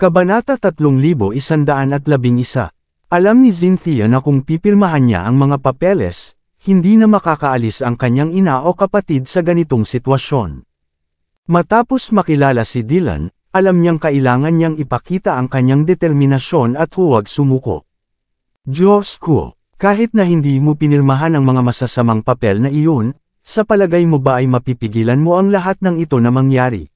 Kabanata 3111. Alam ni Cynthia na kung pipirmahan niya ang mga papeles, hindi na makakaalis ang kanyang ina o kapatid sa ganitong sitwasyon. Matapos makilala si Dylan, alam niyang kailangan niyang ipakita ang kanyang determinasyon at huwag sumuko. Diyos ko, kahit na hindi mo pinirmahan ang mga masasamang papel na iyon, sa palagay mo ba ay mapipigilan mo ang lahat ng ito na mangyari?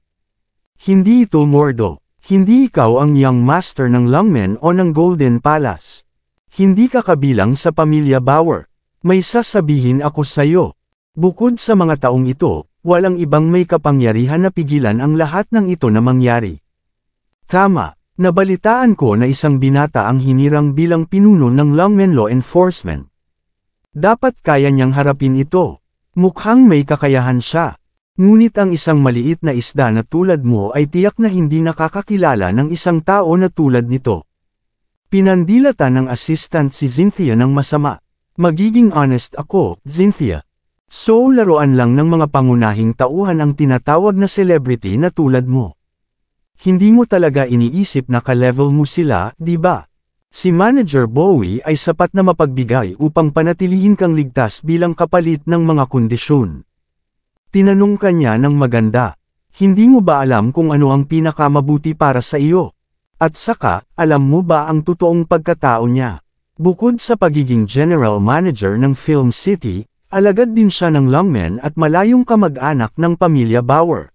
Hindi ito Mordo. Hindi ikaw ang young master ng Lungmen o ng Golden Palace. Hindi ka kabilang sa pamilya Bauer. May sasabihin ako sa iyo. Bukod sa mga taong ito, walang ibang may kapangyarihan na pigilan ang lahat ng ito na mangyari. Tama, nabalitaan ko na isang binata ang hinirang bilang pinuno ng Lungmen Law Enforcement. Dapat kaya niyang harapin ito. Mukhang may kakayahan siya. Ngunit ang isang maliit na isda na tulad mo ay tiyak na hindi nakakakilala ng isang tao na tulad nito. Pinandilatan ng assistant si Cynthia ng masama. Magiging honest ako, Cynthia. So laruan lang ng mga pangunahing tauhan ang tinatawag na celebrity na tulad mo. Hindi mo talaga iniisip na ka-level mo sila, di ba? Si Manager Bowie ay sapat na mapagbigay upang panatilihin kang ligtas bilang kapalit ng mga kondisyon. Tinanong kanya ng maganda, hindi mo ba alam kung ano ang pinakamabuti para sa iyo? At saka, alam mo ba ang totoong pagkatao niya? Bukod sa pagiging general manager ng Film City, alagad din siya ng Lungmen at malayong kamag-anak ng pamilya Bauer.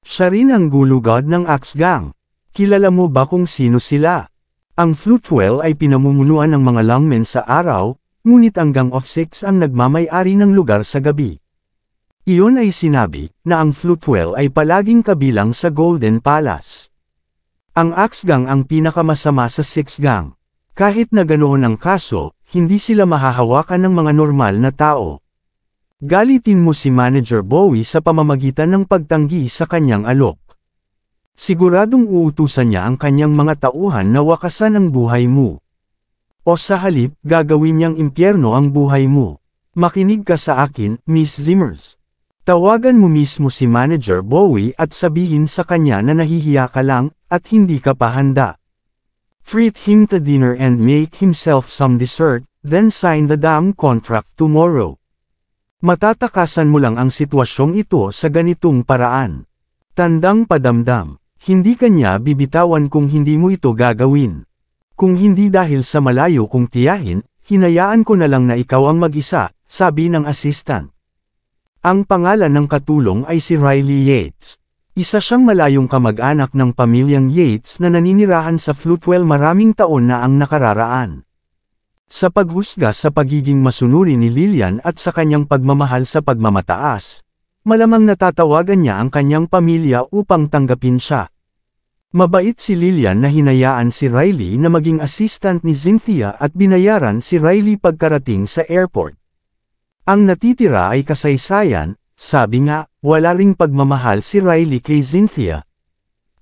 Siya rin ang gulugod ng Axe Gang. Kilala mo ba kung sino sila? Ang Floatwell ay pinamumunuan ng mga Lungmen sa araw, ngunit ang Gang of Six ang nagmamay-ari ng lugar sa gabi. Iyon ay sinabi, na ang Floatwell ay palaging kabilang sa Golden Palace. Ang Axe Gang ang pinakamasama sa Six Gang. Kahit na ganoon ang kaso, hindi sila mahahawakan ng mga normal na tao. Galitin mo si Manager Bowie sa pamamagitan ng pagtanggi sa kanyang alok. Siguradong uutusan niya ang kanyang mga tauhan na wakasan ang buhay mo. O sa halip, gagawin niyang impyerno ang buhay mo. Makinig ka sa akin, Miss Zimmers. Tawagan mo mismo si Manager Bowie at sabihin sa kanya na nahihiya ka lang, at hindi ka pa handa. Treat him to dinner and make himself some dessert, then sign the damn contract tomorrow. Matatakasan mo lang ang sitwasyong ito sa ganitong paraan. Tandang padamdam, hindi kanya bibitawan kung hindi mo ito gagawin. Kung hindi dahil sa malayo kong tiyahin, hinayaan ko na lang na ikaw ang mag-isa, sabi ng assistant. Ang pangalan ng katulong ay si Riley Yates. Isa siyang malayong kamag-anak ng pamilyang Yates na naninirahan sa Floatwell maraming taon na ang nakararaan. Sa paghusga sa pagiging masunuri ni Lillian at sa kanyang pagmamahal sa pagmamataas, malamang natatawagan niya ang kanyang pamilya upang tanggapin siya. Mabait si Lillian na hinayaan si Riley na maging assistant ni Cynthia at binayaran si Riley pagkarating sa airport. Ang natitira ay kasaysayan, sabi nga, wala ring pagmamahal si Riley kay Cynthia.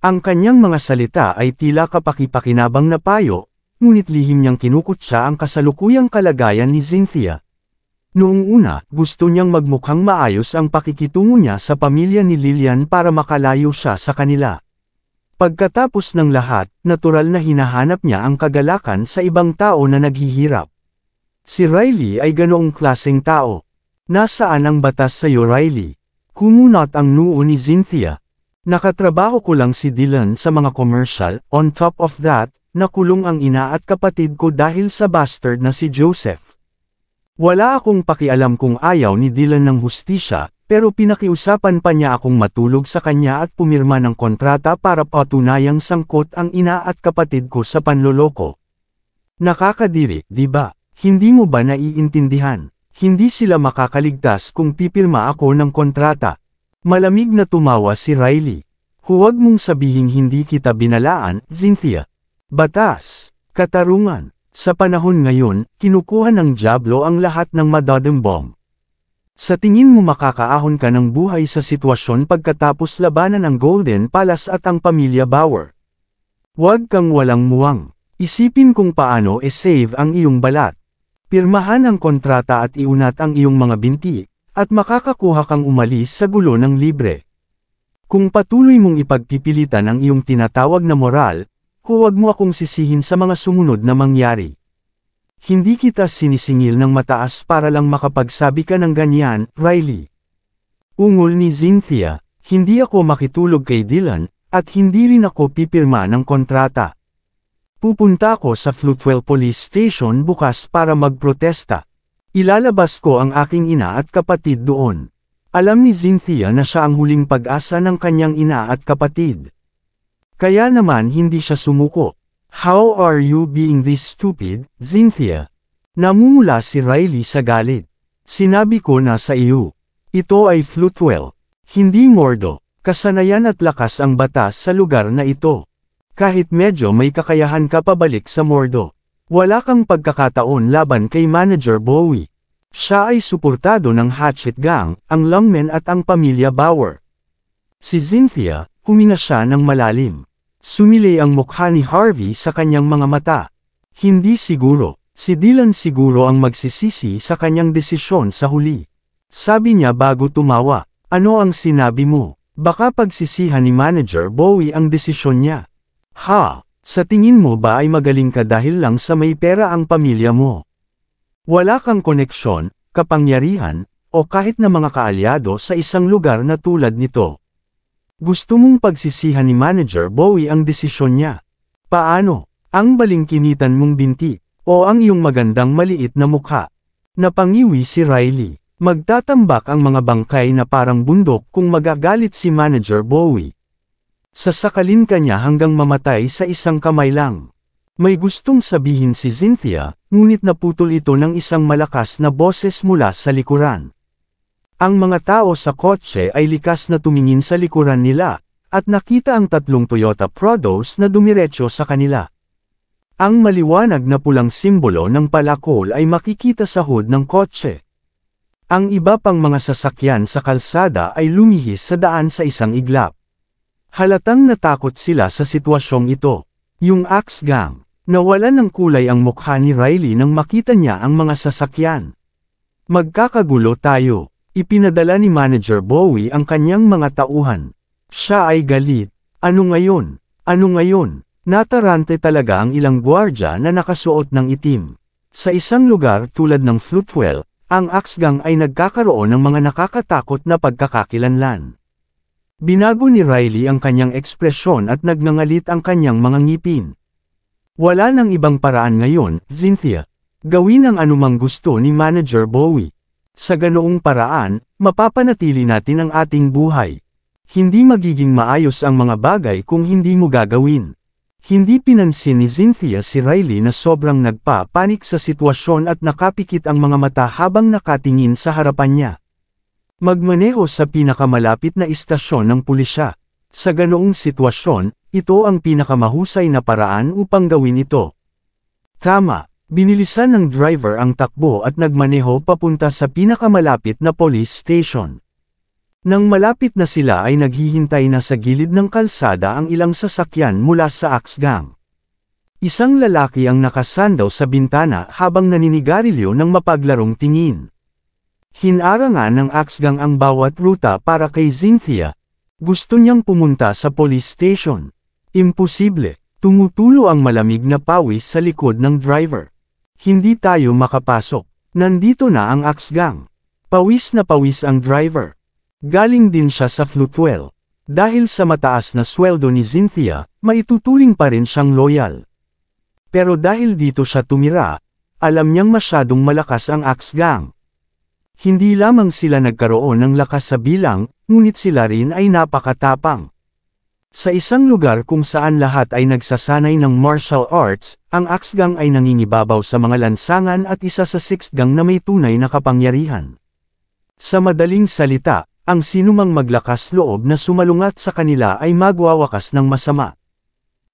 Ang kanyang mga salita ay tila kapaki-pakinabang na payo, ngunit lihim niyang kinukutya ang kasalukuyang kalagayan ni Cynthia. Noong una, gusto niyang magmukhang maayos ang pakikitungo niya sa pamilya ni Lillian para makalayo siya sa kanila. Pagkatapos ng lahat, natural na hinahanap niya ang kagalakan sa ibang tao na naghihirap. Si Riley ay ganoong klaseng tao. Nasaan ang batas sa iyo, Riley? Kumunot ang noo ni Cynthia. Nakatrabaho ko lang si Dylan sa mga commercial, on top of that, nakulong ang ina at kapatid ko dahil sa bastard na si Joseph. Wala akong pakialam kung ayaw ni Dylan ng hustisya, pero pinakiusapan pa niya akong matulog sa kanya at pumirma ng kontrata para patunayang sangkot ang ina at kapatid ko sa panloloko. Nakakadiri, di ba? Hindi mo ba naiintindihan? Hindi sila makakaligtas kung pipirma ako ng kontrata. Malamig na tumawa si Riley. Huwag mong sabihing hindi kita binalaan, Cynthia. Batas, katarungan. Sa panahon ngayon, kinukuha ng dyablo ang lahat ng madadambong. Sa tingin mo makakaahon ka ng buhay sa sitwasyon pagkatapos labanan ang Golden Palace at ang pamilya Bauer. Huwag kang walang muwang. Isipin kung paano save ang iyong balat. Pirmahan ang kontrata at iunat ang iyong mga binti, at makakakuha kang umalis sa gulo ng libre. Kung patuloy mong ipagpipilitan ang iyong tinatawag na moral, huwag mo akong sisihin sa mga sumunod na mangyari. Hindi kita sinisingil ng mataas para lang makapagsabi ka ng ganyan, Riley. Ungol ni Cynthia, hindi ako makitulog kay Dylan, at hindi rin ako pipirma ng kontrata. Pupunta ako sa Floatwell Police Station bukas para magprotesta. Ilalabas ko ang aking ina at kapatid doon. Alam ni Cynthia na siya ang huling pag-asa ng kanyang ina at kapatid. Kaya naman hindi siya sumuko. How are you being this stupid, Cynthia? Namumula si Riley sa galit. Sinabi ko na sa iyo. Ito ay Floatwell. Hindi Mordo. Kasanayan at lakas ang batas sa lugar na ito. Kahit medyo may kakayahan ka pabalik sa Mordo. Wala kang pagkakataon laban kay Manager Bowie. Siya ay suportado ng Hatchet Gang, ang Longmen at ang pamilya Bauer. Si Cynthia, huminga siya ng malalim. Sumilay ang mukha ni Harvey sa kanyang mga mata. Hindi siguro, si Dylan siguro ang magsisisi sa kanyang desisyon sa huli. Sabi niya bago tumawa, ano ang sinabi mo? Baka pagsisihan ni Manager Bowie ang desisyon niya. Ha, sa tingin mo ba ay magaling ka dahil lang sa may pera ang pamilya mo? Wala kang koneksyon, kapangyarihan, o kahit na mga kaalyado sa isang lugar na tulad nito. Gusto mong pagsisihan ni Manager Bowie ang desisyon niya. Paano? Ang balingkinitan mong binti, o ang iyong magandang maliit na mukha? Napangiwi si Riley. Magtatambak ang mga bangkay na parang bundok kung magagalit si Manager Bowie. Sasakalin ka niya hanggang mamatay sa isang kamay lang. May gustong sabihin si Cynthia, ngunit naputol ito ng isang malakas na boses mula sa likuran. Ang mga tao sa kotse ay likas na tumingin sa likuran nila, at nakita ang tatlong Toyota Prados na dumiretso sa kanila. Ang maliwanag na pulang simbolo ng palakol ay makikita sa hood ng kotse. Ang iba pang mga sasakyan sa kalsada ay lumihis sa daan sa isang iglap. Halatang natakot sila sa sitwasyong ito. Yung Axe Gang. Nawalan ng kulay ang mukha ni Riley nang makita niya ang mga sasakyan. Magkakagulo tayo. Ipinadala ni Manager Bowie ang kanyang mga tauhan. Siya ay galit. Ano ngayon? Ano ngayon? Natarante talaga ang ilang gwardya na nakasuot ng itim. Sa isang lugar tulad ng Floatwell, ang Axe Gang ay nagkakaroon ng mga nakakatakot na pagkakakilanlan. Binago ni Riley ang kanyang ekspresyon at nagngangalit ang kanyang mga ngipin. Wala nang ibang paraan ngayon, Cynthia. Gawin ang anumang gusto ni Manager Bowie. Sa ganoong paraan, mapapanatili natin ang ating buhay. Hindi magiging maayos ang mga bagay kung hindi mo gagawin. Hindi pinansin ni Cynthia si Riley na sobrang nagpapanik sa sitwasyon at nakapikit ang mga mata habang nakatingin sa harapan niya. Magmaneho sa pinakamalapit na istasyon ng pulisya. Sa ganoong sitwasyon, ito ang pinakamahusay na paraan upang gawin ito. Tama, binilisan ng driver ang takbo at nagmaneho papunta sa pinakamalapit na police station. Nang malapit na sila ay naghihintay na sa gilid ng kalsada ang ilang sasakyan mula sa Axe Gang. Isang lalaki ang nakasandaw sa bintana habang naninigarilyo ng mapaglarong tingin. Hinarangan ng Axe Gang ang bawat ruta para kay Cynthia. Gusto niyang pumunta sa police station. Imposible, tumutulo ang malamig na pawis sa likod ng driver. Hindi tayo makapasok. Nandito na ang Axe Gang. Pawis na pawis ang driver. Galing din siya sa Floatwell. Dahil sa mataas na sweldo ni Cynthia, maituturing pa rin siyang loyal. Pero dahil dito siya tumira, alam niyang masyadong malakas ang Axe Gang. Hindi lamang sila nagkaroon ng lakas sa bilang, ngunit sila rin ay napakatapang. Sa isang lugar kung saan lahat ay nagsasanay ng martial arts, ang Axe Gang ay nangingibabaw sa mga lansangan at isa sa 6th Gang na may tunay na kapangyarihan. Sa madaling salita, ang sinumang maglakas loob na sumalungat sa kanila ay magwawakas ng masama.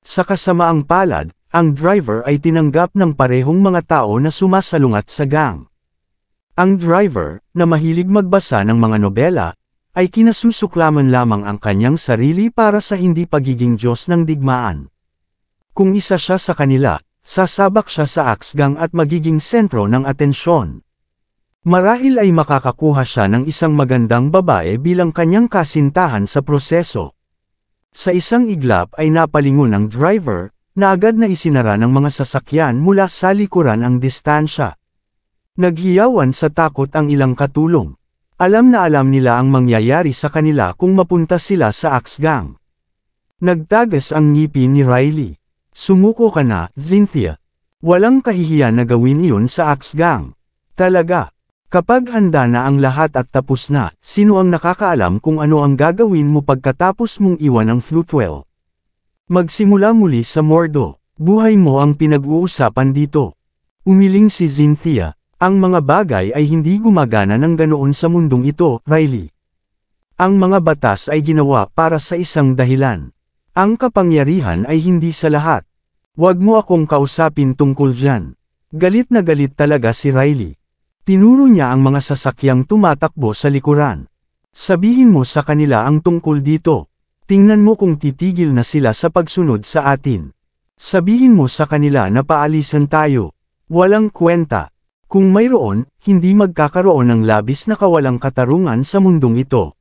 Sa kasamaang palad, ang driver ay tinanggap ng parehong mga tao na sumasalungat sa gang. Ang driver, na mahilig magbasa ng mga nobela, ay kinasusuklaman lamang ang kanyang sarili para sa hindi pagiging Diyos ng digmaan. Kung isa siya sa kanila, sasabak siya sa Axe Gang at magiging sentro ng atensyon. Marahil ay makakakuha siya ng isang magandang babae bilang kanyang kasintahan sa proseso. Sa isang iglap ay napalingon ang driver, na agad na isinara ng mga sasakyan mula sa likuran ang distansya. Naghiyawan sa takot ang ilang katulong. Alam na alam nila ang mangyayari sa kanila kung mapunta sila sa Axe Gang. Nagtagas ang ngipin ni Riley. Sumuko ka na, Cynthia. Walang kahihiyan na gawin iyon sa Axe Gang. Talaga. Kapag handa na ang lahat at tapos na, sino ang nakakaalam kung ano ang gagawin mo pagkatapos mong iwan ang Floatwell? Magsimula muli sa Mordo. Buhay mo ang pinag-uusapan dito. Umiling si Cynthia. Ang mga bagay ay hindi gumagana ng ganoon sa mundong ito, Riley. Ang mga batas ay ginawa para sa isang dahilan. Ang kapangyarihan ay hindi sa lahat. Huwag mo akong kausapin tungkol dyan. Galit na galit talaga si Riley. Tinuro niya ang mga sasakyang tumatakbo sa likuran. Sabihin mo sa kanila ang tungkol dito. Tingnan mo kung titigil na sila sa pagsunod sa atin. Sabihin mo sa kanila na paalisan tayo. Walang kwenta. Kung mayroon, hindi magkakaroon ng labis na kawalang katarungan sa mundong ito.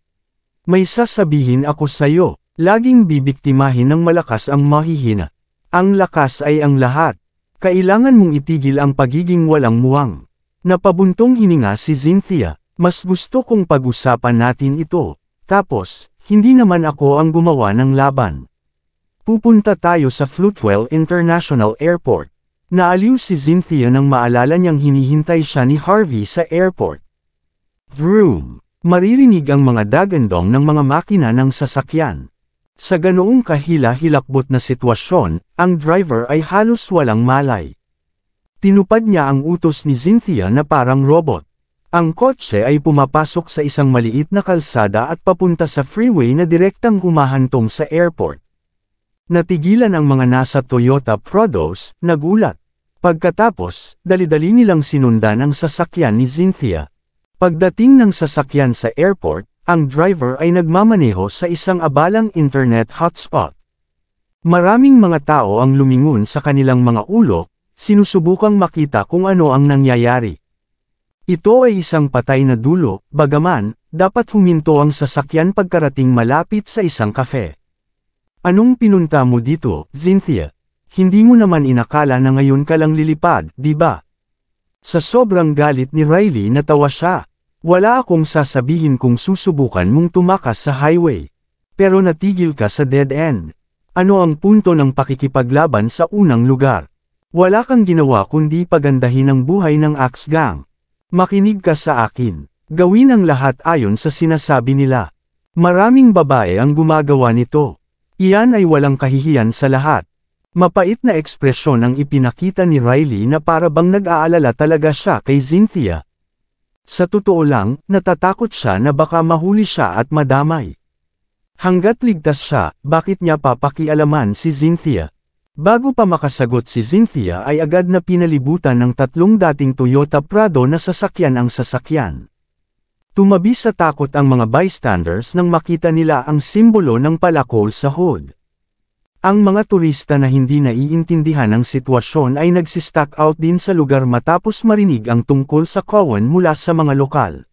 May sasabihin ako sa'yo, laging bibiktimahin ng malakas ang mahihina. Ang lakas ay ang lahat. Kailangan mong itigil ang pagiging walang muwang. Napabuntong hininga si Cynthia, mas gusto kong pag-usapan natin ito. Tapos, hindi naman ako ang gumawa ng laban. Pupunta tayo sa Floatwell International Airport. Naaliw si Cynthia nang maalala niyang hinihintay siya ni Harvey sa airport. Vroom! Maririnig ang mga dagandong ng mga makina ng sasakyan. Sa ganoong kahila-hilakbot na sitwasyon, ang driver ay halos walang malay. Tinupad niya ang utos ni Cynthia na parang robot. Ang kotse ay pumapasok sa isang maliit na kalsada at papunta sa freeway na direktang humahantong sa airport. Natigilan ang mga nasa Toyota Prados, nagulat. Pagkatapos, dali-dali nilang sinundan ang sasakyan ni Cynthia. Pagdating ng sasakyan sa airport, ang driver ay nagmamaneho sa isang abalang internet hotspot. Maraming mga tao ang lumingon sa kanilang mga ulo, sinusubukang makita kung ano ang nangyayari. Ito ay isang patay na dulo, bagaman, dapat huminto ang sasakyan pagkarating malapit sa isang kafe. Anong pinunta mo dito, Cynthia? Hindi mo naman inakala na ngayon ka lang lilipad, di ba? Sa sobrang galit ni Riley natawa siya. Wala akong sasabihin kung susubukan mong tumakas sa highway. Pero natigil ka sa dead end. Ano ang punto ng pakikipaglaban sa unang lugar? Wala kang ginawa kundi pagandahin ang buhay ng Axe Gang. Makinig ka sa akin. Gawin ang lahat ayon sa sinasabi nila. Maraming babae ang gumagawa nito. Iyan ay walang kahihiyan sa lahat. Mapait na ekspresyon ang ipinakita ni Riley na para bang nag-aalala talaga siya kay Cynthia. Sa totoo lang, natatakot siya na baka mahuli siya at madamay. Hanggat ligtas siya, bakit niya papakialaman si Cynthia? Bago pa makasagot si Cynthia ay agad na pinalibutan ng tatlong dating Toyota Prado na sasakyan ang sasakyan. Tumabi sa takot ang mga bystanders nang makita nila ang simbolo ng palakol sa hood. Ang mga turista na hindi naiintindihan ang sitwasyon ay nagsistock out din sa lugar matapos marinig ang tungkol sa kawan mula sa mga lokal.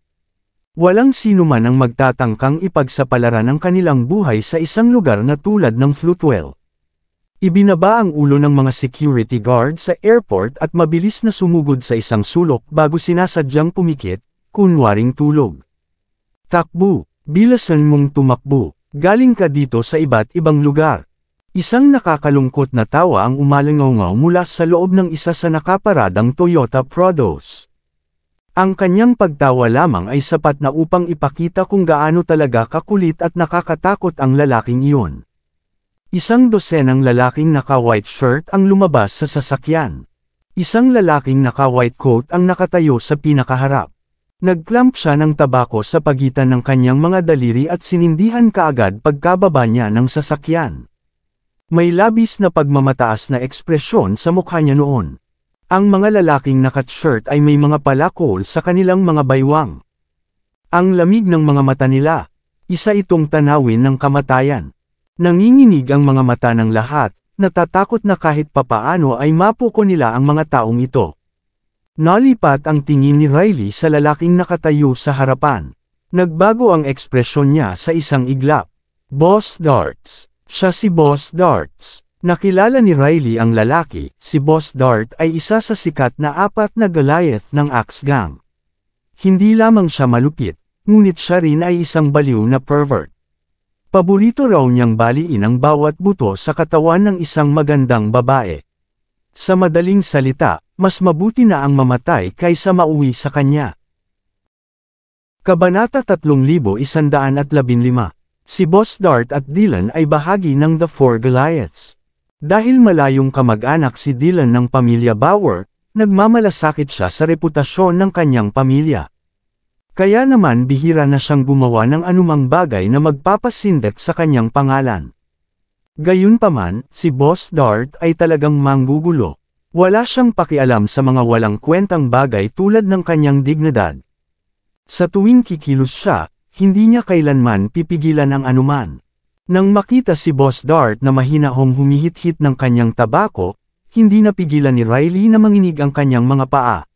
Walang sino man ang magtatangkang ipagsapalaran ang kanilang buhay sa isang lugar na tulad ng Floatwell. Ibinaba ang ulo ng mga security guard sa airport at mabilis na sumugod sa isang sulok bago sinasadyang pumikit, kunwaring tulog. Takbo, bilasan mong tumakbo, galing ka dito sa iba't ibang lugar. Isang nakakalungkot na tawa ang umalingaw mula sa loob ng isa sa nakaparadang Toyota Prados. Ang kanyang pagtawa lamang ay sapat na upang ipakita kung gaano talaga kakulit at nakakatakot ang lalaking iyon. Isang dosenang lalaking naka-white shirt ang lumabas sa sasakyan. Isang lalaking naka-white coat ang nakatayo sa pinakaharap. Nagclamp siya ng tabako sa pagitan ng kanyang mga daliri at sinindihan kaagad pagkababa niya ng sasakyan. May labis na pagmamataas na ekspresyon sa mukha niya noon. Ang mga lalaking naka-shirt ay may mga palakol sa kanilang mga baywang. Ang lamig ng mga mata nila, isa itong tanawin ng kamatayan. Nanginginig ang mga mata ng lahat, natatakot na kahit papaano ay mapuko nila ang mga taong ito. Nalipat ang tingin ni Riley sa lalaking nakatayo sa harapan. Nagbago ang ekspresyon niya sa isang iglap. Boss Darts. Siya si Boss Darts. Nakilala ni Riley ang lalaki, si Boss Dart ay isa sa sikat na 4 na Goliath ng Axe Gang. Hindi lamang siya malupit, ngunit siya rin ay isang baliw na pervert. Paborito raw niyang baliin ang bawat buto sa katawan ng isang magandang babae. Sa madaling salita, mas mabuti na ang mamatay kaysa mauwi sa kanya. Kabanata 3115. Si Boss Dart at Dylan ay bahagi ng The Four Goliaths. Dahil malayong kamag-anak si Dylan ng pamilya Bauer, nagmamalasakit siya sa reputasyon ng kanyang pamilya. Kaya naman bihira na siyang gumawa ng anumang bagay na magpapasindak sa kanyang pangalan. Gayunpaman, si Boss Dart ay talagang manggugulo. Wala siyang pakialam sa mga walang kwentang bagay tulad ng kanyang dignidad. Sa tuwing kikilos siya, hindi niya kailanman pipigilan ang anuman. Nang makita si Boss Dart na mahinahong humihit-hit ng kanyang tabako, hindi napigilan ni Riley na manginig ang kanyang mga paa.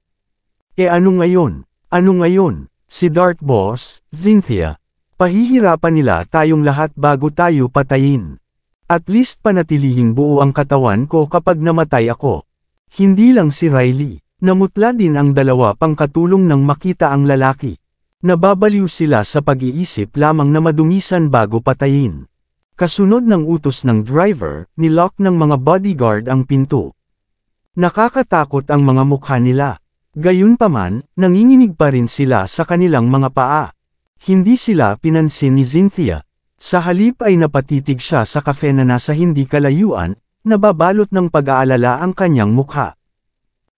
Ano ngayon? Ano ngayon? Si Dart Boss, Cynthia. Pahihirapan nila tayong lahat bago tayo patayin. At least panatilihing buo ang katawan ko kapag namatay ako. Hindi lang si Riley. Namutla din ang dalawa pang katulong nang makita ang lalaki. Nababaliw sila sa pag-iisip lamang na madungisan bago patayin. Kasunod ng utos ng driver, nilock ng mga bodyguard ang pinto. Nakakatakot ang mga mukha nila. Gayunpaman, nanginginig pa rin sila sa kanilang mga paa. Hindi sila pinansin ni Cynthia. Sa halip ay napatitig siya sa kafe na nasa hindi kalayuan, nababalot ng pag-aalala ang kanyang mukha.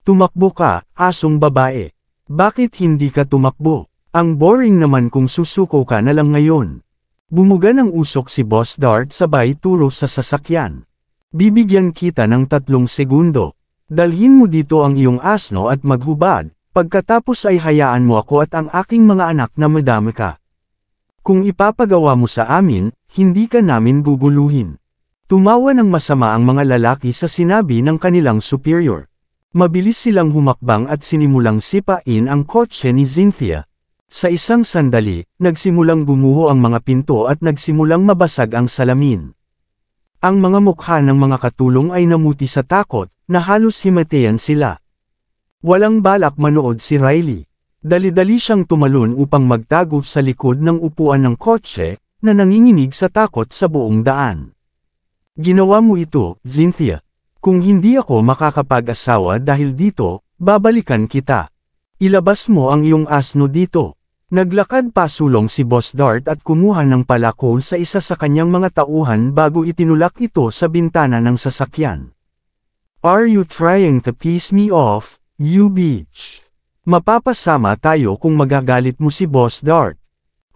Tumakbo ka, asong babae. Bakit hindi ka tumakbo? Ang boring naman kung susuko ka na lang ngayon. Bumuga ng usok si Boss Dart sabay turo sa sasakyan. Bibigyan kita ng 3 segundo. Dalhin mo dito ang iyong asno at maghubad, pagkatapos ay hayaan mo ako at ang aking mga anak na madami ka. Kung ipapagawa mo sa amin, hindi ka namin guguluhin. Tumawa ng masama ang mga lalaki sa sinabi ng kanilang superior. Mabilis silang humakbang at sinimulang sipain ang kotse ni Cynthia. Sa isang sandali, nagsimulang gumuho ang mga pinto at nagsimulang mabasag ang salamin. Ang mga mukha ng mga katulong ay namuti sa takot, na halos himatayan sila. Walang balak manood si Riley. Dali-dali siyang tumalon upang magtago sa likod ng upuan ng kotse, na nanginginig sa takot sa buong daan. Ginawa mo ito, Cynthia. Kung hindi ako makakapag-asawa dahil dito, babalikan kita. Ilabas mo ang iyong asno dito. Naglakad pasulong si Boss Dart at kumuha ng palakol sa isa sa kanyang mga tauhan bago itinulak ito sa bintana ng sasakyan. Are you trying to piss me off, you bitch? Mapapasama tayo kung magagalit mo si Boss Dart.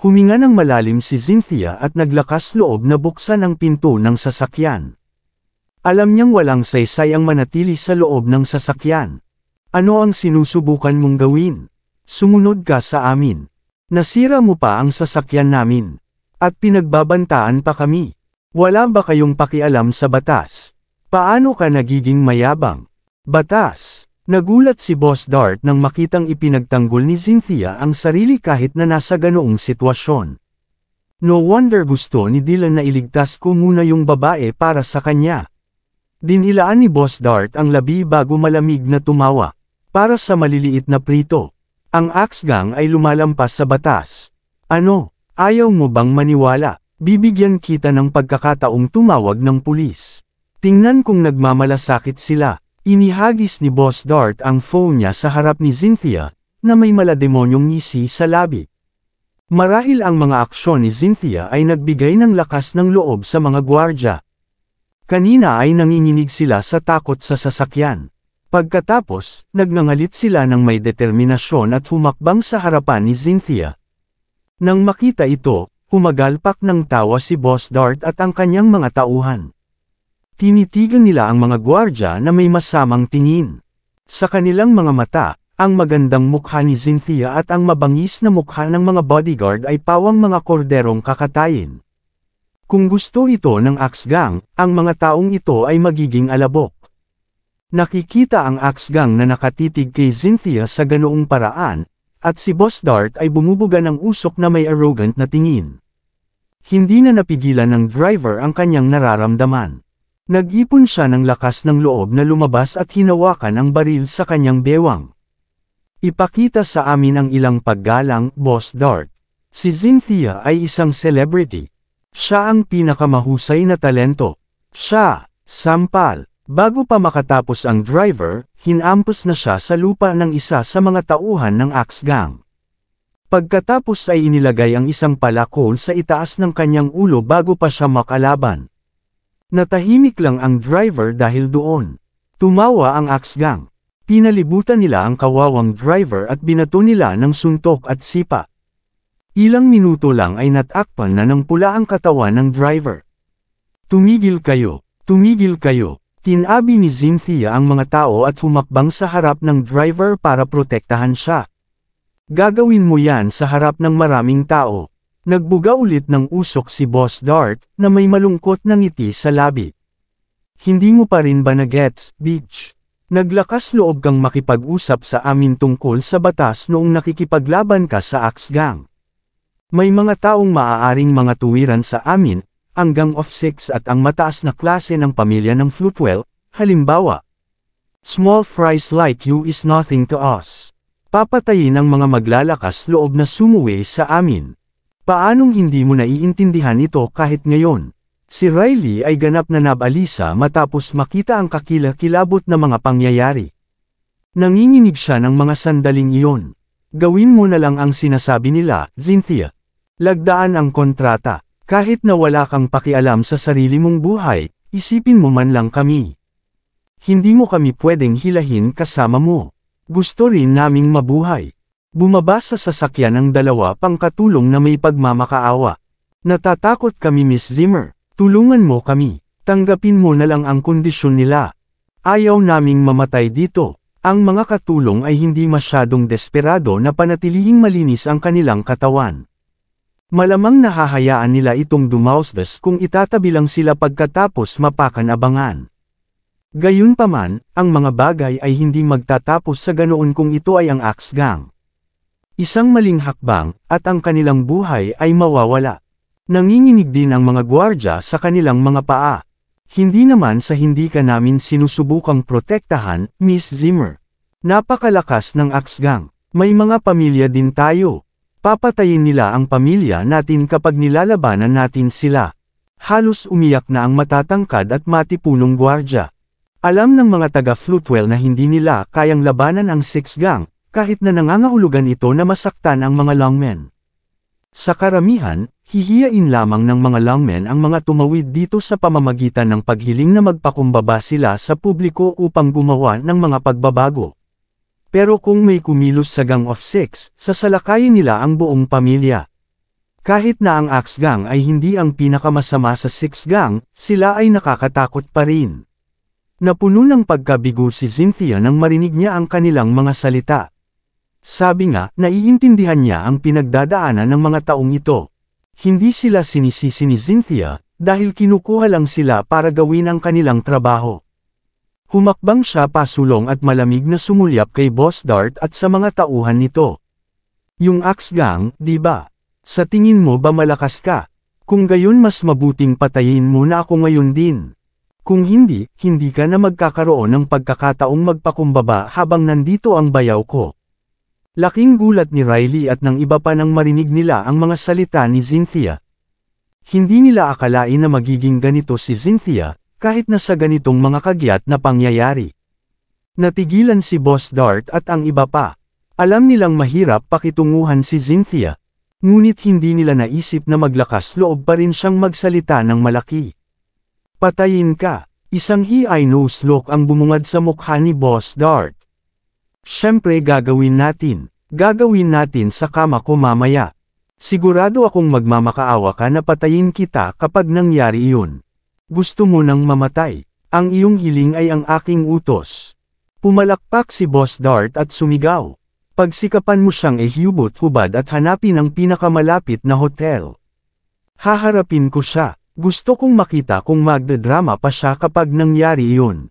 Huminga ng malalim si Cynthia at naglakas loob na buksan ang pinto ng sasakyan. Alam niyang walang saysay ang manatili sa loob ng sasakyan. Ano ang sinusubukan mong gawin? Sumunod ka sa amin. Nasira mo pa ang sasakyan namin. At pinagbabantaan pa kami. Wala ba kayong pakialam sa batas? Paano ka nagiging mayabang? Batas! Nagulat si Boss Dart nang makitang ipinagtanggol ni Cynthia ang sarili kahit na nasa ganoong sitwasyon. No wonder gusto ni Dylan na iligtas ko muna yung babae para sa kanya. Dinilaan ni Boss Dart ang labi bago malamig na tumawa. Para sa maliliit na prito. Ang Axe Gang ay lumalampas sa batas. Ano, ayaw mo bang maniwala? Bibigyan kita ng pagkakataong tumawag ng pulis. Tingnan kung nagmamalasakit sila. Inihagis ni Boss Dart ang phone niya sa harap ni Cynthia, na may malademonyong ngisi sa labi. Marahil ang mga aksyon ni Cynthia ay nagbigay ng lakas ng loob sa mga gwardya. Kanina ay nanginginig sila sa takot sa sasakyan. Pagkatapos, nagngangalit sila ng may determinasyon at humakbang sa harapan ni Cynthia. Nang makita ito, humagalpak ng tawa si Boss Dart at ang kanyang mga tauhan. Tinitigan nila ang mga gwardya na may masamang tingin. Sa kanilang mga mata, ang magandang mukha ni Cynthia at ang mabangis na mukha ng mga bodyguard ay pawang mga korderong kakatayin. Kung gusto ito ng Axe Gang, ang mga taong ito ay magiging alabok. Nakikita ang Axe Gang na nakatitig kay Cynthia sa ganoong paraan, at si Boss Dart ay bumubuga ng usok na may arrogant na tingin. Hindi na napigilan ng driver ang kanyang nararamdaman. Nag-ipon siya ng lakas ng loob na lumabas at hinawakan ang baril sa kanyang bewang. Ipakita sa amin ang ilang paggalang, Boss Dart. Si Cynthia ay isang celebrity. Siya ang pinakamahusay na talento. Siya, sampal. Bago pa makatapos ang driver, hinampos na siya sa lupa ng isa sa mga tauhan ng Axe Gang. Pagkatapos ay inilagay ang isang palakol sa itaas ng kanyang ulo bago pa siya makalaban. Natahimik lang ang driver dahil doon. Tumawa ang Axe Gang. Pinalibutan nila ang kawawang driver at binato nila ng suntok at sipa. Ilang minuto lang ay natakpan na ng pula ang katawan ng driver. Tumigil kayo! Tumigil kayo! Tinabi ni Cynthia ang mga tao at humakbang sa harap ng driver para protektahan siya. Gagawin mo yan sa harap ng maraming tao. Nagbuga ulit ng usok si Boss Dart na may malungkot na ngiti sa labi. Hindi mo pa rin ba na-gets, bitch? Naglakas loob kang makipag-usap sa amin tungkol sa batas noong nakikipaglaban ka sa Axe Gang. May mga taong maaaring mga tuwiran sa amin, ang Gang of Six at ang mataas na klase ng pamilya ng Floatwell, halimbawa. Small fries like you is nothing to us. Papatayin ang mga maglalakas loob na sumuwi sa amin. Paanong hindi mo naiintindihan ito kahit ngayon? Si Riley ay ganap na nabalisa matapos makita ang kakilakilabot na mga pangyayari. Nanginginig siya ng mga sandaling iyon. Gawin mo na lang ang sinasabi nila, Cynthia. Lagdaan ang kontrata. Kahit na wala kang pakialam sa sarili mong buhay, isipin mo man lang kami. Hindi mo kami pwedeng hilahin kasama mo. Gusto rin naming mabuhay. Bumaba sa sasakyan ang dalawa pang katulong na may pagmamakaawa. Natatakot kami, Miss Zimmer. Tulungan mo kami. Tanggapin mo na lang ang kondisyon nila. Ayaw naming mamatay dito. Ang mga katulong ay hindi masyadong desperado na panatilihing malinis ang kanilang katawan. Malamang nahahayaan nila itong dumausdas kung itatabi lang sila pagkatapos mapakan-abangan. Gayunpaman, ang mga bagay ay hindi magtatapos sa ganoon kung ito ay ang Axe Gang. Isang maling hakbang, at ang kanilang buhay ay mawawala. Nanginginig din ang mga gwardya sa kanilang mga paa. Hindi naman sa hindi ka namin sinusubukang protektahan, Miss Zimmer. Napakalakas ng Axe Gang. May mga pamilya din tayo. Papatayin nila ang pamilya natin kapag nilalabanan natin sila. Halos umiyak na ang matatangkad at matipunong gwardya. Alam ng mga taga-Floatwell na hindi nila kayang labanan ang Six Gang, kahit na nangangahulugan ito na masaktan ang mga longmen. Sa karamihan, hihiyain lamang ng mga longmen ang mga tumawid dito sa pamamagitan ng paghiling na magpakumbaba sila sa publiko upang gumawa ng mga pagbabago. Pero kung may kumilos sa Gang of Six, sasalakayin nila ang buong pamilya. Kahit na ang Axe Gang ay hindi ang pinakamasama sa Six Gang, sila ay nakakatakot pa rin. Napuno ng pagkabigo si Cynthia nang marinig niya ang kanilang mga salita. Sabi nga, naiintindihan niya ang pinagdadaanan ng mga taong ito. Hindi sila sinisisi ni Cynthia, dahil kinukuha lang sila para gawin ang kanilang trabaho. Humakbang siya pasulong at malamig na sumulyap kay Boss Dart at sa mga tauhan nito. Yung Axe Gang, di ba? Sa tingin mo ba malakas ka? Kung gayon mas mabuting patayin mo na ako ngayon din. Kung hindi, hindi ka na magkakaroon ng pagkakataong magpakumbaba habang nandito ang bayaw ko. Laking gulat ni Riley at ng iba pa nang marinig nila ang mga salita ni Cynthia. Hindi nila akalain na magiging ganito si Cynthia, kahit na sa ganitong mga kagyat na pangyayari. Natigilan si Boss Dart at ang iba pa. Alam nilang mahirap pakitunguhan si Cynthia. Ngunit hindi nila naisip na maglakas loob pa rin siyang magsalita ng malaki. Patayin ka. Isang high-nose look ang bumungad sa mukha ni Boss Dart. Siyempre gagawin natin. Gagawin natin sa kama ko mamaya. Sigurado akong magmamakaawa ka na patayin kita kapag nangyari iyon. Gusto mo nang mamatay. Ang iyong hiling ay ang aking utos. Pumalakpak si Boss Dart at sumigaw. Pagsikapan mo siyang ihubot-hubad at hanapin ang pinakamalapit na hotel. Haharapin ko siya. Gusto kong makita kung magdadrama pa siya kapag nangyari iyon.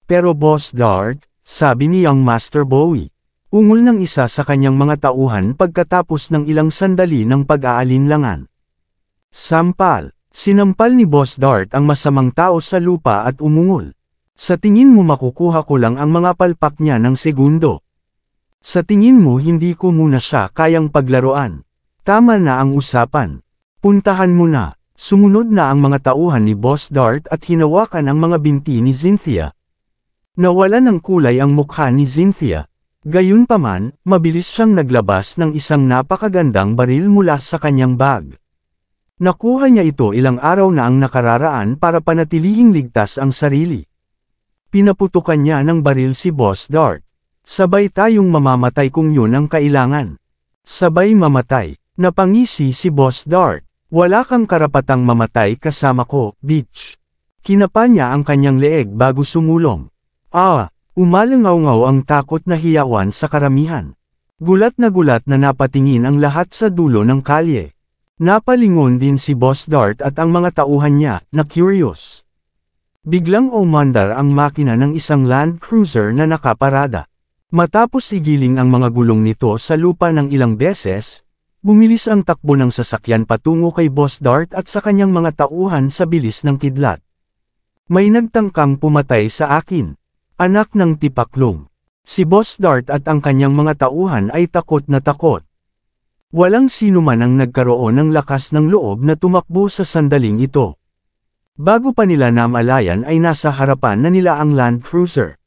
Pero Boss Dart, sabi ni Young Master Bowie. Ungol ng isa sa kanyang mga tauhan pagkatapos ng ilang sandali ng pag-aalinlangan. Sampal. Sinampal ni Boss Dart ang masamang tao sa lupa at umungol. Sa tingin mo makukuha ko lang ang mga palpak niya ng segundo. Sa tingin mo hindi ko muna siya kayang paglaruan. Tama na ang usapan. Puntahan mo na. Sumunod na ang mga tauhan ni Boss Dart at hinawakan ang mga binti ni Cynthia. Nawala ng kulay ang mukha ni Cynthia. Gayunpaman, mabilis siyang naglabas ng isang napakagandang baril mula sa kanyang bag. Nakuha niya ito ilang araw na ang nakararaan para panatilihing ligtas ang sarili. Pinaputukan niya ng baril si Boss Dart. Sabay tayong mamamatay kung yun ang kailangan. Sabay mamatay. Napangisi si Boss Dart. Wala kang karapatang mamatay kasama ko, bitch. Kinapa niya ang kanyang leeg bago sumulong. Umalangaw-ngaw ang takot na hiyawan sa karamihan. Gulat na napatingin ang lahat sa dulo ng kalye. Napalingon din si Boss Dart at ang mga tauhan niya, na curious. Biglang umandar ang makina ng isang Land Cruiser na nakaparada. Matapos igiling ang mga gulong nito sa lupa ng ilang beses, bumilis ang takbo ng sasakyan patungo kay Boss Dart at sa kanyang mga tauhan sa bilis ng kidlat. May nagtangkang pumatay sa akin. Anak ng tipaklong. Si Boss Dart at ang kanyang mga tauhan ay takot na takot. Walang sino man ang nagkaroon ng lakas ng loob na tumakbo sa sandaling ito. Bago pa nila namalayan ay nasa harapan na nila ang Land Cruiser.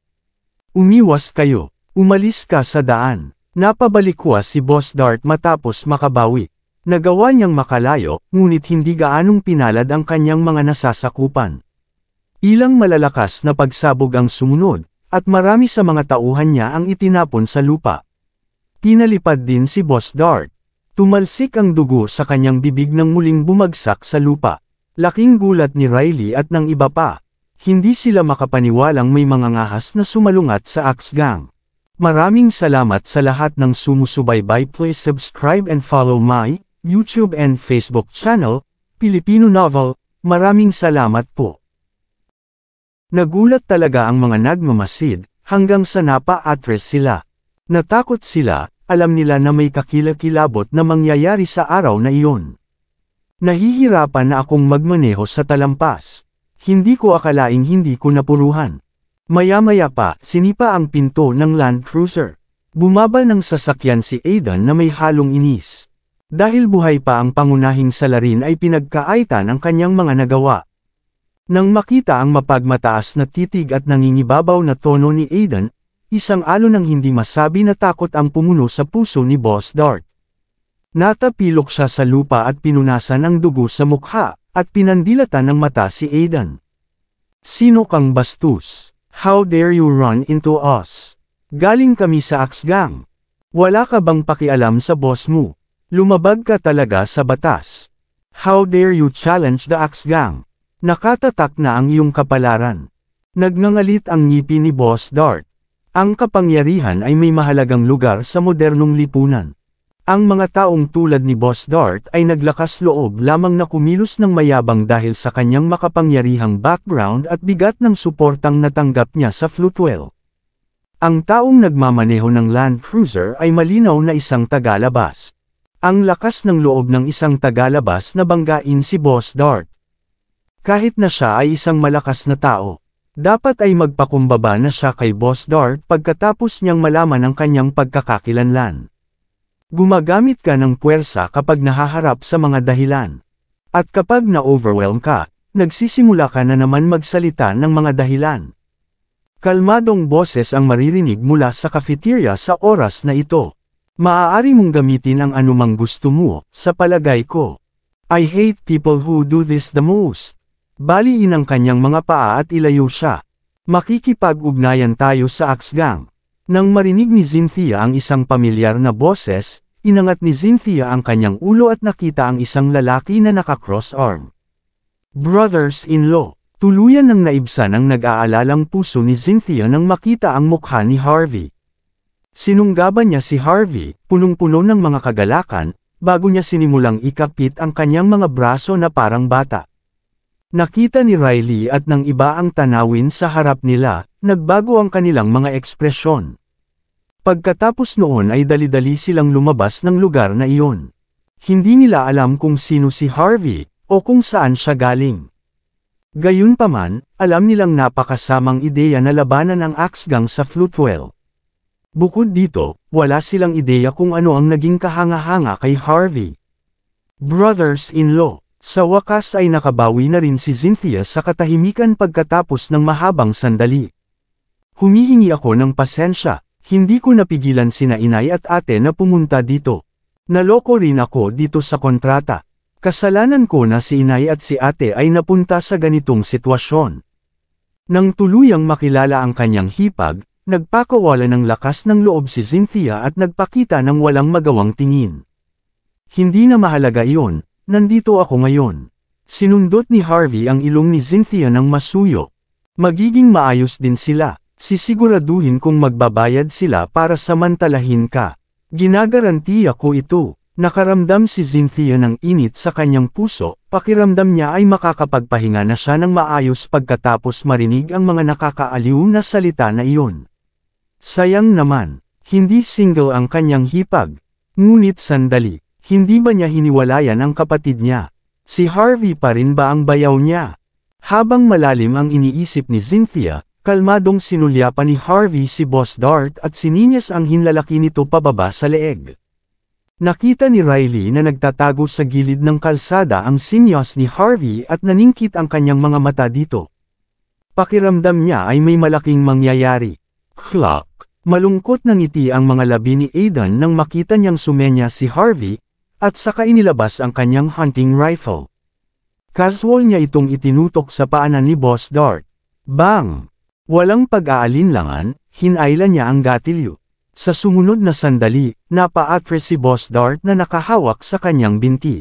Umiwas kayo. Umalis ka sa daan. Napabalikwa si Boss Dart matapos makabawi. Nagawa niyang makalayo, ngunit hindi gaanong pinalad ang kanyang mga nasasakupan. Ilang malalakas na pagsabog ang sumunod, at marami sa mga tauhan niya ang itinapon sa lupa. Pinalipad din si Boss Dart. Tumalsik ang dugo sa kanyang bibig nang muling bumagsak sa lupa. Laking gulat ni Riley at ng iba pa. Hindi sila makapaniwalang may mga ngahas na sumalungat sa Axe Gang. Maraming salamat sa lahat ng sumusubaybay. Please subscribe and follow my YouTube and Facebook channel, Filipino Novel. Maraming salamat po. Nagulat talaga ang mga nagmamasid, hanggang sa napa-atras sila. Natakot sila, alam nila na may kakilakilabot na mangyayari sa araw na iyon. Nahihirapan na akong magmaneho sa talampas. Hindi ko akalaing hindi ko napuruhan. Maya-maya pa, sinipa ang pinto ng Land Cruiser. Bumaba ng sasakyan si Aidan na may halong inis. Dahil buhay pa ang pangunahing salarin ay pinagkaaitan ang kanyang mga nagawa. Nang makita ang mapagmataas na titig at nangingibabaw na tono ni Aidan, isang alon ng hindi masabi na takot ang pumuno sa puso ni Boss Dart. Natapilok siya sa lupa at pinunasan ang dugo sa mukha, at pinandilatan ng mata si Aidan. Sino kang bastos? How dare you run into us? Galing kami sa Axe Gang. Wala ka bang pakialam sa boss mo? Lumabag ka talaga sa batas. How dare you challenge the Axe Gang? Nakatatak na ang iyong kapalaran. Nagngangalit ang ngipin ni Boss Dart. Ang kapangyarihan ay may mahalagang lugar sa modernong lipunan. Ang mga taong tulad ni Boss Dart ay naglakas loob lamang na kumilos ng mayabang dahil sa kanyang makapangyarihang background at bigat ng suportang natanggap niya sa Floatwell. Ang taong nagmamaneho ng Land Cruiser ay malinaw na isang tagalabas. Ang lakas ng loob ng isang tagalabas na banggain si Boss Dart. Kahit na siya ay isang malakas na tao, dapat ay magpakumbaba na siya kay Boss Dart pagkatapos niyang malaman ang kanyang pagkakakilanlan. Gumagamit ka ng puwersa kapag nahaharap sa mga dahilan. At kapag na-overwhelm ka, nagsisimula ka na naman magsalita ng mga dahilan. Kalmadong boses ang maririnig mula sa cafeteria sa oras na ito. Maaari mong gamitin ang anumang gusto mo, sa palagay ko. I hate people who do this the most. Baliin ang kanyang mga paa at ilayo siya. Makikipag-ugnayan tayo sa Axe Gang. Nang marinig ni Cynthia ang isang pamilyar na boses, inangat ni Cynthia ang kanyang ulo at nakita ang isang lalaki na naka-cross arm. Brothers-in-law. Tuluyan ng naibsan ang nag-aalalang puso ni Cynthia nang makita ang mukha ni Harvey. Sinunggaban niya si Harvey, punong-puno ng mga kagalakan, bago niya sinimulang ikapit ang kanyang mga braso na parang bata. Nakita ni Riley at ng iba ang tanawin sa harap nila, nagbago ang kanilang mga ekspresyon. Pagkatapos noon ay dali-dali silang lumabas ng lugar na iyon. Hindi nila alam kung sino si Harvey, o kung saan siya galing. Gayunpaman, alam nilang napakasamang ideya na labanan ang Axgang sa Floatwell. Bukod dito, wala silang ideya kung ano ang naging kahanga-hanga kay Harvey. Brothers-in-law, sa wakas ay nakabawi na rin si Cynthia sa katahimikan pagkatapos ng mahabang sandali. Humihingi ako ng pasensya, hindi ko napigilan sina inay at ate na pumunta dito. Naloko rin ako dito sa kontrata. Kasalanan ko na si inay at si ate ay napunta sa ganitong sitwasyon. Nang tuluyang makilala ang kanyang hipag, nagpakawala ng lakas ng loob si Cynthia at nagpakita ng walang magawang tingin. Hindi na mahalaga iyon, nandito ako ngayon. Sinundot ni Harvey ang ilong ni Cynthia ng masuyo. Magiging maayos din sila, sisiguraduhin kung magbabayad sila para samantalahin ka. Ginagarantiya ko ito. Nakaramdam si Cynthia ng init sa kanyang puso, pakiramdam niya ay makakapagpahinga na siya ng maayos pagkatapos marinig ang mga nakakaaliw na salita na iyon. Sayang naman, hindi single ang kanyang hipag. Ngunit sandali, hindi ba niya hiniwalayan ang kapatid niya? Si Harvey pa rin ba ang bayaw niya? Habang malalim ang iniisip ni Cynthia, kalmadong sinulyapan ni Harvey si Boss Dart at sininyas ang hinlalaki nito pababa sa leeg. Nakita ni Riley na nagtatago sa gilid ng kalsada ang sinyas ni Harvey at naningkit ang kanyang mga mata dito. Pakiramdam niya ay may malaking mangyayari. Clock! Malungkot na ngiti ang mga labi ni Aidan nang makita niyang sumenya si Harvey, at saka inilabas ang kanyang hunting rifle. Casual niya itong itinutok sa paanan ni Boss Dart. Bang! Walang pag-aalinlangan, hinailan niya ang gatilyo. Sa sumunod na sandali, napaatre si Boss Dart na nakahawak sa kanyang binti.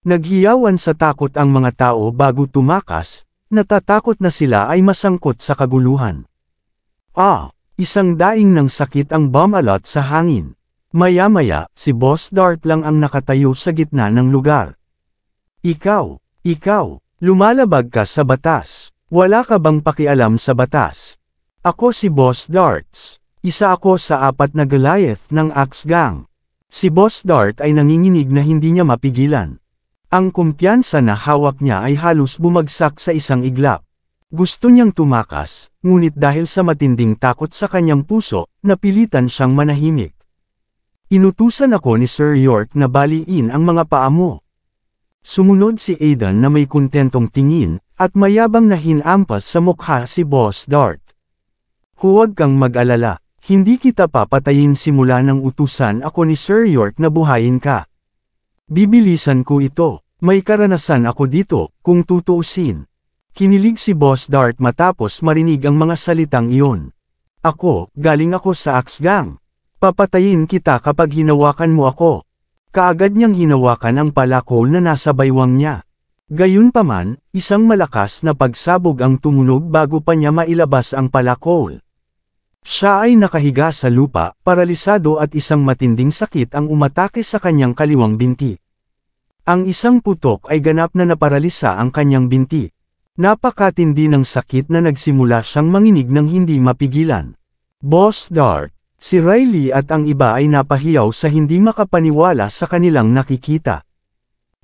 Naghiyawan sa takot ang mga tao bago tumakas, natatakot na sila ay masangkot sa kaguluhan. Isang daing ng sakit ang bumalot sa hangin. Maya-maya, si Boss Dart lang ang nakatayo sa gitna ng lugar. Ikaw, lumalabag ka sa batas. Wala ka bang pakialam sa batas? Ako si Boss Darts. Isa ako sa 4 na Goliath ng Axgang. Si Boss Dart ay nanginginig na hindi niya mapigilan. Ang kumpiyansa na hawak niya ay halos bumagsak sa isang iglap. Gusto niyang tumakas, ngunit dahil sa matinding takot sa kanyang puso, napilitan siyang manahimik. Inutusan ako ni Sir York na baliin ang mga paa mo. Sumunod si Aidan na may kontentong tingin, at mayabang na hinampas sa mukha si Boss Dart. Huwag kang mag-alala. Hindi kita papatayin simula ng utusan ako ni Sir York na buhayin ka. Bibilisan ko ito, may karanasan ako dito, kung tutuusin. Kinilig si Boss Dart matapos marinig ang mga salitang iyon. Galing ako sa Axgang. Papatayin kita kapag hinawakan mo ako. Kaagad niyang hinawakan ang palakol na nasa baywang niya. Gayunpaman, isang malakas na pagsabog ang tumunog bago pa niya mailabas ang palakol. Siya ay nakahiga sa lupa, paralisado at isang matinding sakit ang umatake sa kanyang kaliwang binti. Ang isang putok ay ganap na naparalisa ang kanyang binti. Napakatindi ng sakit na nagsimula siyang manginig ng hindi mapigilan. Boss Dart, si Riley at ang iba ay napahiyaw sa hindi makapaniwala sa kanilang nakikita.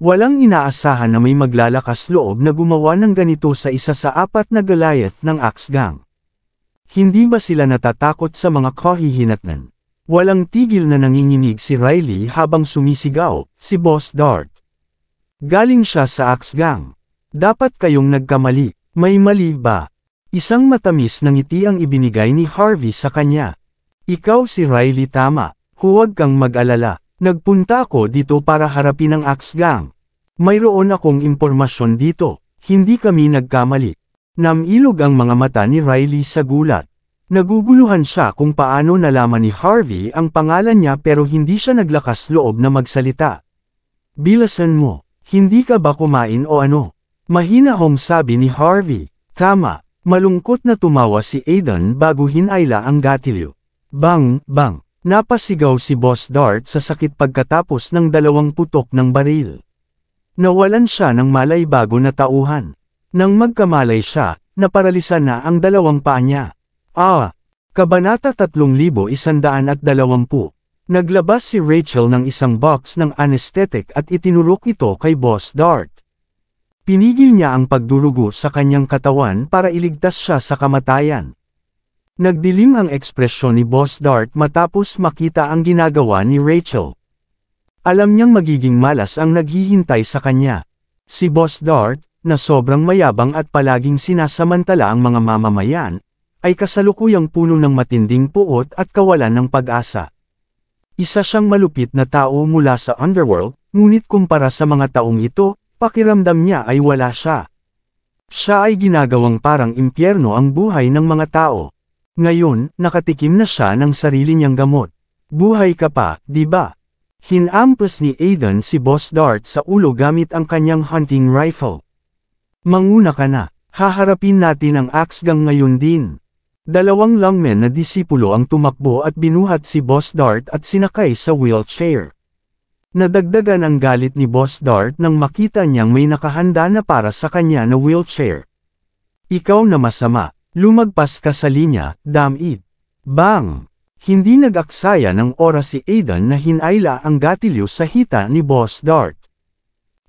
Walang inaasahan na may maglalakas loob na gumawa ng ganito sa isa sa 4 na Goliath ng Axgang. Hindi ba sila natatakot sa mga kahihinatnan? Walang tigil na nanginginig si Riley habang sumisigaw, si Boss Dart. Galing siya sa Axgang. Dapat kayong nagkamali, may mali ba? Isang matamis na ngiti ang ibinigay ni Harvey sa kanya. Ikaw si Riley tama, huwag kang mag-alala. Nagpunta ako dito para harapin ang Axgang. Mayroon akong impormasyon dito, hindi kami nagkamali. Namilog ang mga mata ni Riley sa gulat. Naguguluhan siya kung paano nalaman ni Harvey ang pangalan niya pero hindi siya naglakas loob na magsalita. Bilasan mo, hindi ka ba kumain o ano? Mahinahong sabi ni Harvey. Tama, malungkot na tumawa si Aidan bago hinayla ang gatilyo. Bang, bang, napasigaw si Boss Dart sa sakit pagkatapos ng 2 putok ng baril. Nawalan siya ng malay bago natauhan. Nang magkamalay siya, naparalisa na ang 2 paa niya. Kabanata 3120. Naglabas si Rachel ng isang box ng anesthetic at itinurok ito kay Boss Dart. Pinigil niya ang pagdurugo sa kanyang katawan para iligtas siya sa kamatayan. Nagdilim ang ekspresyon ni Boss Dart matapos makita ang ginagawa ni Rachel. Alam niyang magiging malas ang naghihintay sa kanya. Si Boss Dart, na sobrang mayabang at palaging sinasamantala ang mga mamamayan, ay kasalukuyang puno ng matinding puot at kawalan ng pag-asa. Isa siyang malupit na tao mula sa underworld, ngunit kumpara sa mga taong ito, pakiramdam niya ay wala siya. Siya ay ginagawang parang impyerno ang buhay ng mga tao. Ngayon, nakatikim na siya ng sarili niyang gamot. Buhay ka pa, di ba? Hinampas ni Aiden si Boss Dart sa ulo gamit ang kanyang hunting rifle. Manguna ka na, haharapin natin ang axe gang ngayon din. Dalawang lungmen na disipulo ang tumakbo at binuhat si Boss Dart at sinakay sa wheelchair. Nadagdagan ang galit ni Boss Dart nang makita niyang may nakahanda na para sa kanya na wheelchair. Ikaw na masama, lumagpas ka sa linya, damn it. Bang! Hindi nag-aksaya ng oras si Aiden na hinayla ang gatilyo sa hita ni Boss Dart.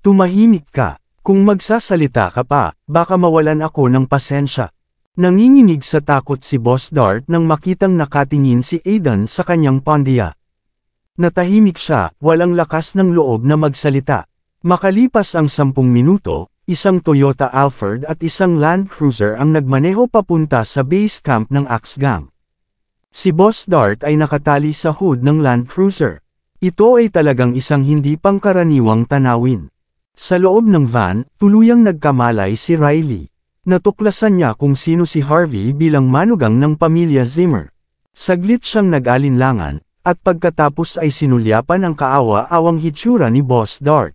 Tumahimik ka, kung magsasalita ka pa, baka mawalan ako ng pasensya. Nanginginig sa takot si Boss Dart nang makitang nakatingin si Aiden sa kanyang pondiya. Natahimik siya, walang lakas ng loob na magsalita. Makalipas ang 10 minuto, isang Toyota Alphard at isang Land Cruiser ang nagmaneho papunta sa base camp ng Axe Gang. Si Boss Dart ay nakatali sa hood ng Land Cruiser. Ito ay talagang isang hindi pangkaraniwang tanawin. Sa loob ng van, tuluyang nagkamalay si Riley. Natuklasan niya kung sino si Harvey bilang manugang ng pamilya Zimmer. Saglit siyang nag-alinlangan, at pagkatapos ay sinulyapan ang kaawa-awang hitsura ni Boss Dart.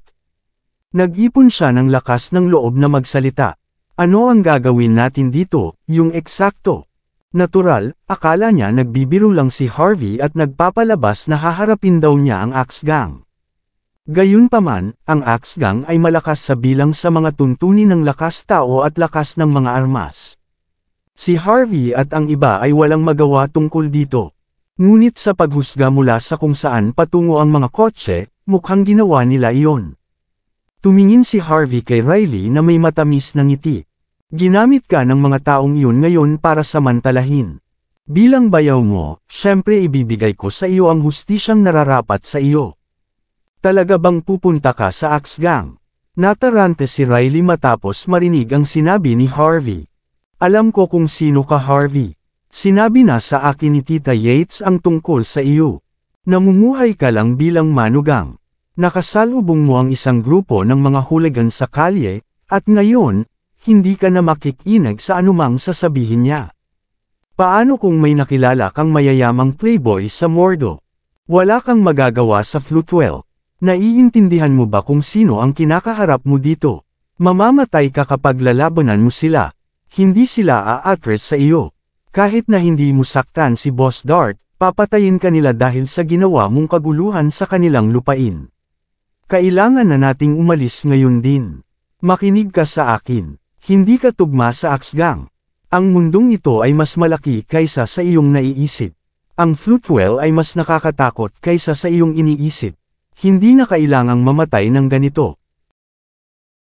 Nag-ipon siya ng lakas ng loob na magsalita. Ano ang gagawin natin dito, yung eksakto? Natural, akala niya nagbibiro lang si Harvey at nagpapalabas na haharapin daw niya ang Axe Gang. Gayunpaman, ang Axe Gang ay malakas sa bilang sa mga tuntunin ng lakas tao at lakas ng mga armas. Si Harvey at ang iba ay walang magawa tungkol dito. Ngunit sa paghusga mula sa kung saan patungo ang mga kotse, mukhang ginawa nila iyon. Tumingin si Harvey kay Riley na may matamis na ngiti. Ginamit ka ng mga taong iyon ngayon para samantalahin. Bilang bayaw mo, syempre ibibigay ko sa iyo ang hustisyang nararapat sa iyo. Talaga bang pupunta ka sa Axe Gang? Natarante si Riley matapos marinig ang sinabi ni Harvey. Alam ko kung sino ka, Harvey. Sinabi na sa akin ni Tita Yates ang tungkol sa iyo. Namumuhay ka lang bilang manugang. Nakasalubong mo ang isang grupo ng mga hooligan sa kalye, at ngayon, hindi ka na makikinig sa anumang sasabihin niya. Paano kung may nakilala kang mayayamang playboy sa Mordo? Wala kang magagawa sa Floatwell. Naiintindihan mo ba kung sino ang kinakaharap mo dito? Mamamatay ka kapag lalabanan mo sila. Hindi sila aatres sa iyo. Kahit na hindi mo saktan si Boss Dart, papatayin ka nila dahil sa ginawa mong kaguluhan sa kanilang lupain. Kailangan na nating umalis ngayon din. Makinig ka sa akin. Hindi ka tugma sa Axe Gang. Ang mundong ito ay mas malaki kaysa sa iyong naiisip. Ang Floatwell ay mas nakakatakot kaysa sa iyong iniisip. Hindi na kailangang mamatay ng ganito.